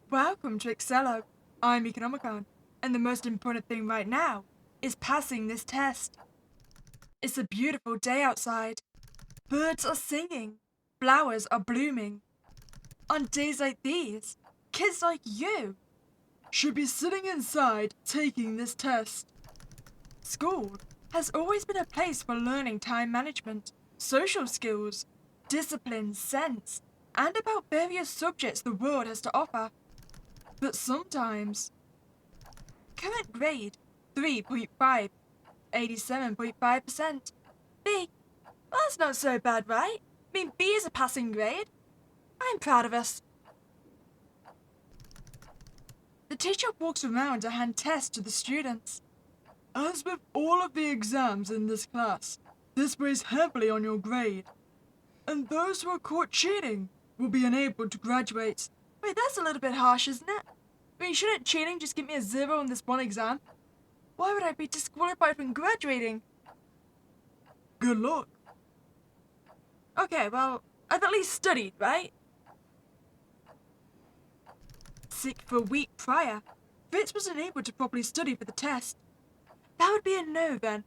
Welcome to Excello. I'm Meeka, and the most important thing right now is passing this test. It's a beautiful day outside. Birds are singing. Flowers are blooming. On days like these, kids like you should be sitting inside taking this test. School has always been a place for learning time management, social skills, discipline, sense, and about various subjects the world has to offer. But sometimes, current grade 3.5, 87.5%. B. Well, that's not so bad, right? I mean, B is a passing grade. I'm proud of us. The teacher walks around to hand tests to the students. As with all of the exams in this class, this weighs heavily on your grade. And those who are caught cheating will be unable to graduate. Wait, that's a little bit harsh, isn't it? I mean, shouldn't cheating just give me a 0 on this one exam? Why would I be disqualified from graduating? Good luck. Okay, well, I've at least studied, right? Sick for a week prior, Fritz wasn't able to properly study for the test. That would be a no then.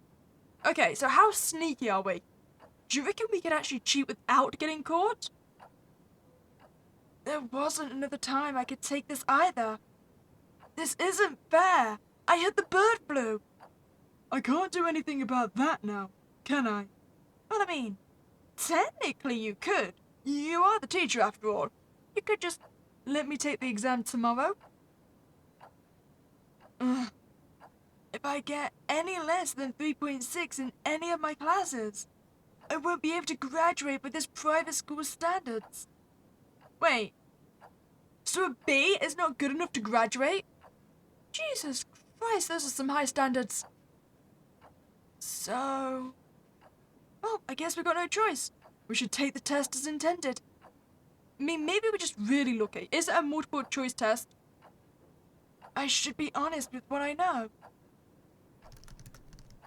Okay, so how sneaky are we? Do you reckon we can actually cheat without getting caught? There wasn't another time I could take this either. This isn't fair. I had the bird flu. I can't do anything about that now, can I? Well, I mean, technically you could. You are the teacher after all. You could just let me take the exam tomorrow. Ugh. If I get any less than 3.6 in any of my classes, I won't be able to graduate with this private school standards. Wait, so a B is not good enough to graduate? Jesus Christ, those are some high standards. So, well, I guess we've got no choice. We should take the test as intended. I mean, maybe we're just really lucky. Is it a multiple choice test? I should be honest with what I know.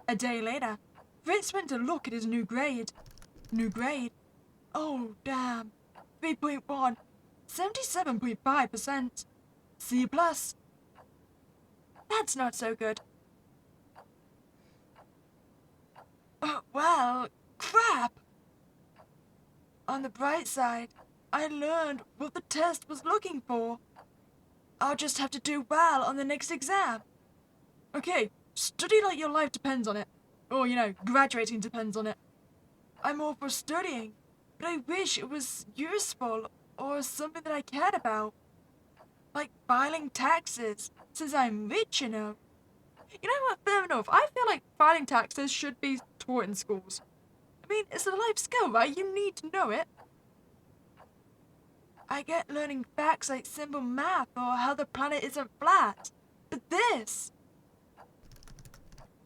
A day later, Fritz went to look at his new grade. New grade? Oh, damn. 3.1. 77.5%. C+. That's not so good. Well, crap. On the bright side, I learned what the test was looking for. I'll just have to do well on the next exam. Okay, study like your life depends on it. Or, graduating depends on it. I'm all for studying, but I wish it was useful or something that I cared about. Like filing taxes, since I'm rich, You know what, fair enough. I feel like filing taxes should be taught in schools. I mean, it's a life skill, right? You need to know it. I get learning facts like simple math or how the planet isn't flat. But this...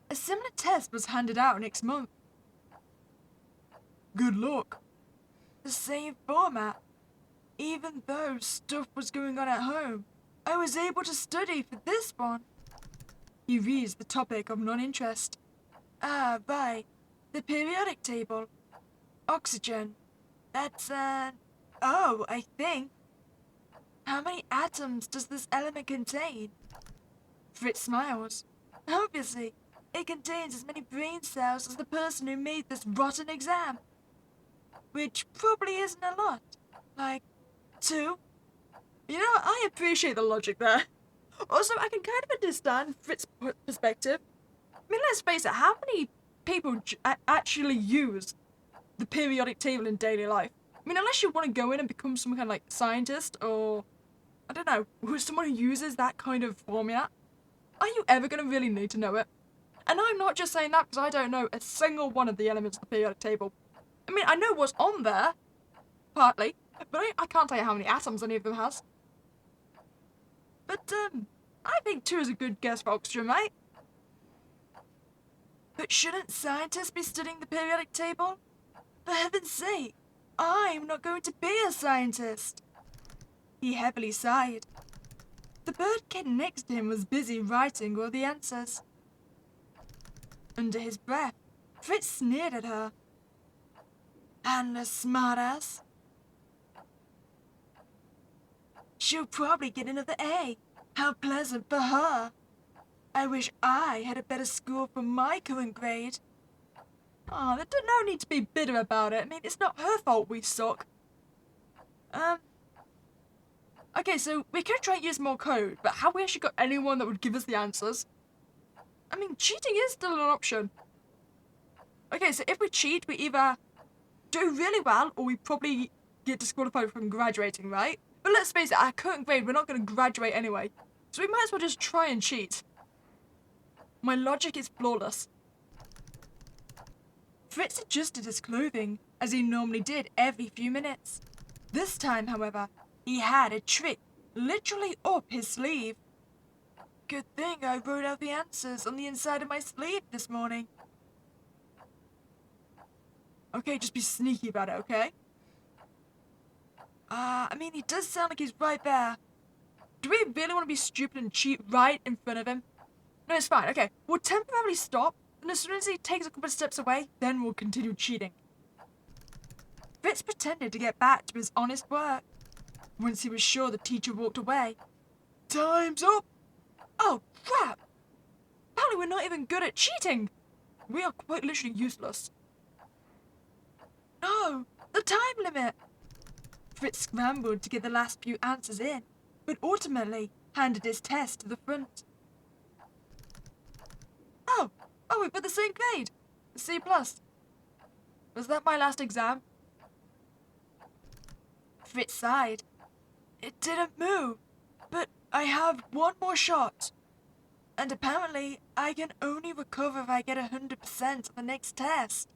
A similar test was handed out next month. Good luck. The same format. Even though stuff was going on at home, I was able to study for this one. He reads the topic of non-interest. Ah, right. The periodic table. Oxygen. That's oh, I think. How many atoms does this element contain? Fritz smiles. Obviously, it contains as many brain cells as the person who made this rotten exam. Which probably isn't a lot. Like, 2? You know, I appreciate the logic there. Also, I can kind of understand Fritz's perspective. I mean, let's face it, how many people actually use the periodic table in daily life? I mean, unless you want to go in and become some kind of, scientist or, I don't know, someone who uses that kind of formula, are you ever going to really need to know it? And I'm not just saying that because I don't know a single one of the elements of the periodic table. I mean, I know what's on there, partly, but I can't tell you how many atoms any of them has. But, I think 2 is a good guess for oxygen, right? But shouldn't scientists be studying the periodic table? For heaven's sake, I'm not going to be a scientist. He heavily sighed. The bird kid next to him was busy writing all the answers. Under his breath, Fritz sneered at her. And a smartass. She'll probably get another A. How pleasant for her. I wish I had a better score for my current grade. Oh, there's no need to be bitter about it. I mean, it's not her fault we suck. Okay, so we could try and use more code, but have we actually got anyone that would give us the answers? I mean, cheating is still an option. Okay, so if we cheat, we either do really well, or we probably get disqualified from graduating, right? But let's face it, our current grade, we're not going to graduate anyway. So we might as well just try and cheat. My logic is flawless. Fritz adjusted his clothing, as he normally did every few minutes. This time, however, he had a trick literally up his sleeve. Good thing I wrote out the answers on the inside of my sleeve this morning. Okay, just be sneaky about it, okay? I mean, he does sound like he's right there. Do we really want to be stupid and cheat right in front of him? No, it's fine, okay. We'll temporarily stop, and as soon as he takes a couple of steps away, then we'll continue cheating. Fritz pretended to get back to his honest work. Once he was sure the teacher walked away. Time's up! Oh, crap! Apparently we're not even good at cheating! We are quite literally useless. No! The time limit! Fritz scrambled to get the last few answers in, but ultimately handed his test to the front. Oh, we've got the same grade! C+. Was that my last exam? Fritz sighed. It didn't move, but I have one more shot. And apparently, I can only recover if I get 100% on the next test.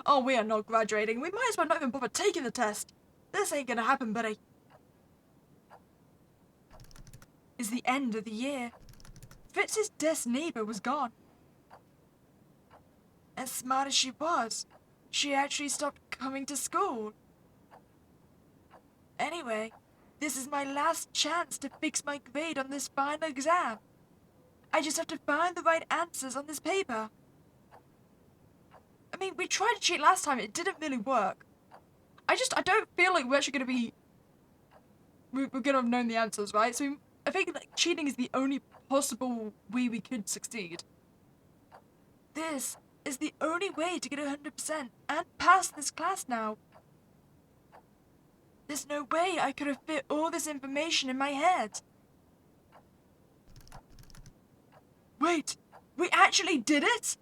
Oh, we are not graduating. We might as well not even bother taking the test. This ain't gonna happen, buddy. It's the end of the year. Fritz's desk neighbor was gone. As smart as she was, she actually stopped coming to school. Anyway, this is my last chance to fix my grade on this final exam. I just have to find the right answers on this paper. I mean, we tried to cheat last time, it didn't really work. I don't feel like we're actually gonna be... We're gonna have known the answers, right? So I think like, cheating is the only possible way we could succeed. This is the only way to get 100% and pass this class now. There's no way I could have fit all this information in my head. Wait, we actually did it?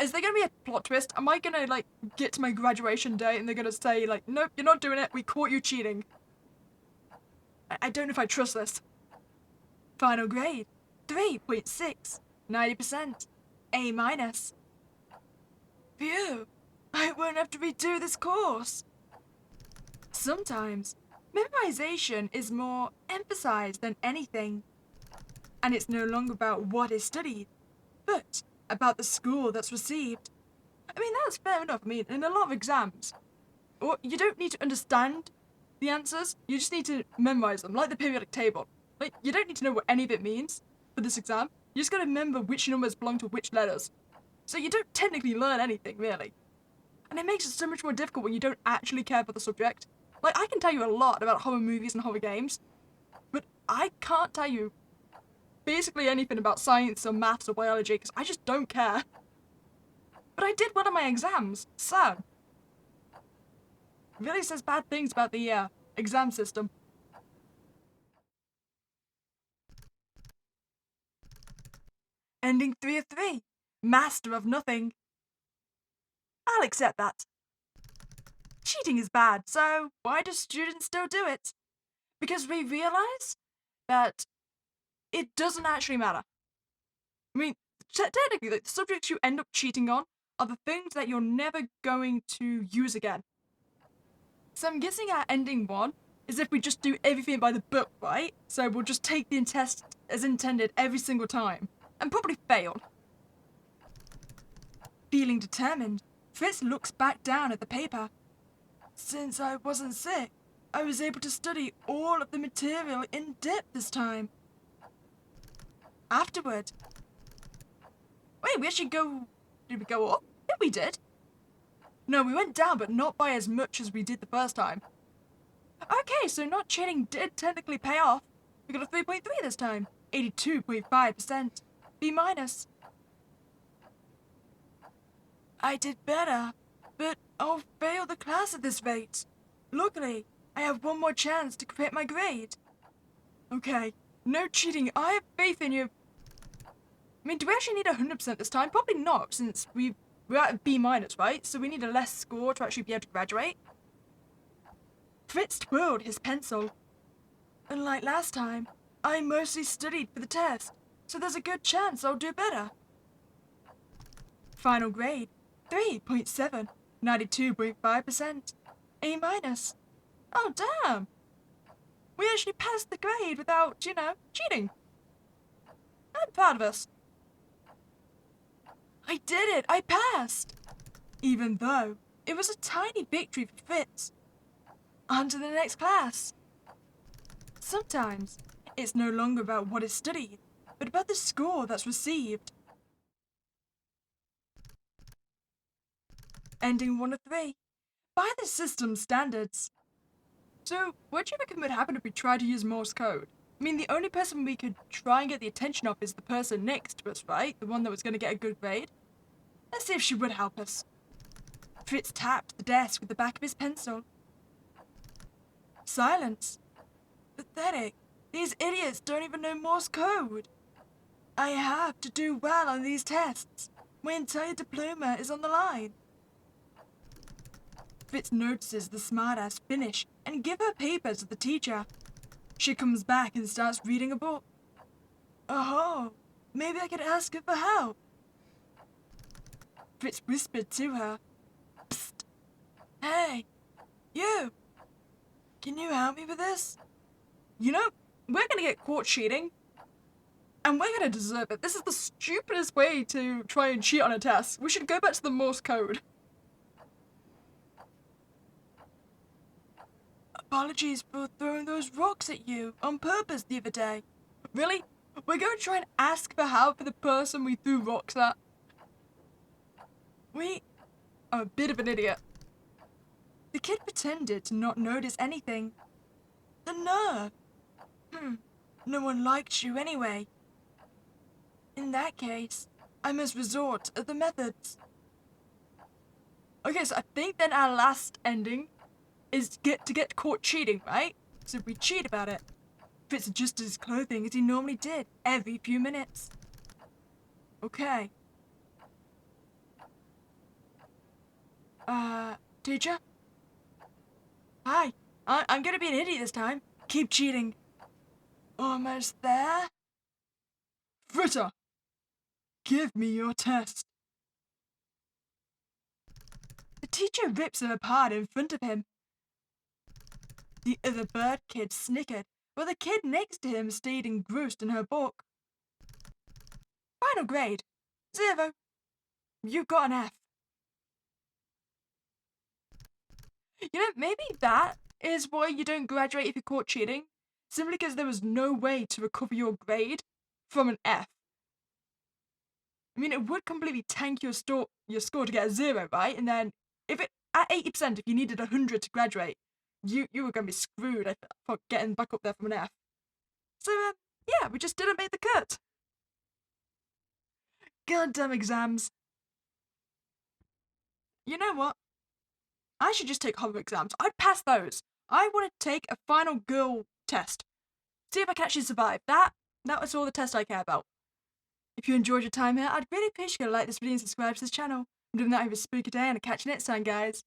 Is there gonna be a plot twist? Am I gonna, like, get to my graduation day and they're gonna say, like, nope, you're not doing it, we caught you cheating? I don't know if I trust this. Final grade, 3.6, 90%, A-. Phew, I won't have to redo this course. Sometimes, memorization is more emphasized than anything. And it's no longer about what is studied, but about the score that's received. I mean, that's fair enough. I mean, in a lot of exams, you don't need to understand the answers, you just need to memorize them, like the periodic table. Like, you don't need to know what any of it means for this exam, you just gotta remember which numbers belong to which letters. So you don't technically learn anything, really. And it makes it so much more difficult when you don't actually care for the subject. Like, I can tell you a lot about horror movies and horror games, but I can't tell you basically anything about science or maths or biology, because I just don't care. But I did well on my exams, so... Really says bad things about the, exam system. Ending 3 of 3. Master of nothing. I'll accept that. Cheating is bad, so why do students still do it? Because we realize that it doesn't actually matter. I mean, technically, the subjects you end up cheating on are the things that you're never going to use again. So I'm guessing our ending 1 is if we just do everything by the book, right? So we'll just take the test as intended every single time, and probably fail. Feeling determined, Fritz looks back down at the paper. Since I wasn't sick, I was able to study all of the material in depth this time. Afterward... Wait, we actually go... Did we go up? Yeah, we did. No, we went down, but not by as much as we did the first time. Okay, so not cheating did technically pay off. We got a 3.3 this time. 82.5%. B minus. I did better, but I'll fail the class at this rate. Luckily, I have one more chance to create my grade. Okay, no cheating. I have faith in you. I mean, do we actually need 100% this time? Probably not, since we're at B minus, right? So we need a less score to actually be able to graduate. Fritz twirled his pencil. Unlike last time, I mostly studied for the test, so there's a good chance I'll do better. Final grade, 3.7, 92.5%. A minus. Oh, damn! We actually passed the grade without, cheating. I'm proud of us. I did it! I passed! Even though it was a tiny victory for Fritz. On to the next class. Sometimes it's no longer about what is studied, but about the score that's received. Ending 1 of 3. By the system's standards. So, what do you reckon would happen if we tried to use Morse code? I mean, the only person we could try and get the attention of is the person next to us, right? The one that was going to get a good grade. Let's see if she would help us. Fritz tapped the desk with the back of his pencil. Silence. Pathetic. These idiots don't even know Morse code. I have to do well on these tests. My entire diploma is on the line. Fritz notices the smartass finish and give her paper to the teacher. She comes back and starts reading a book. Oh, maybe I could ask her for help. Fritz whispered to her. Psst. Hey, you. Can you help me with this? You know, we're gonna get caught cheating. And we're gonna deserve it. This is the stupidest way to try and cheat on a test. We should go back to the Morse code. Apologies for throwing those rocks at you on purpose the other day. Really? We're going to try and ask for help for the person we threw rocks at? We are a bit of an idiot. The kid pretended to not notice anything. The nerve. No one liked you anyway. In that case, I must resort to the methods. Okay, so I think then our last ending is get caught cheating, right? So we cheat about it. Fritz adjusted his clothing as he normally did every few minutes. Okay. Teacher? Hi. I'm gonna be an idiot this time. Keep cheating. Almost there? Fritter! Give me your test. The teacher rips her apart in front of him. The other bird kid snickered, while the kid next to him stayed engrossed in her book. Final grade, 0. You got an F. You know, maybe that is why you don't graduate if you're caught cheating. Simply because there was no way to recover your grade from an F. I mean, it would completely tank your score to get a 0, right? And then, if it at 80%, if you needed 100 to graduate, you were going to be screwed for getting back up there from an F. So, yeah, we just didn't make the cut. Goddamn exams. You know what? I should just take horror exams. I'd pass those. I want to take a final girl test. See if I can actually survive. That was all the test I care about. If you enjoyed your time here, I'd really appreciate you to like this video and subscribe to this channel. I'm doing that over a spooky day, and I'll catch you next time, guys.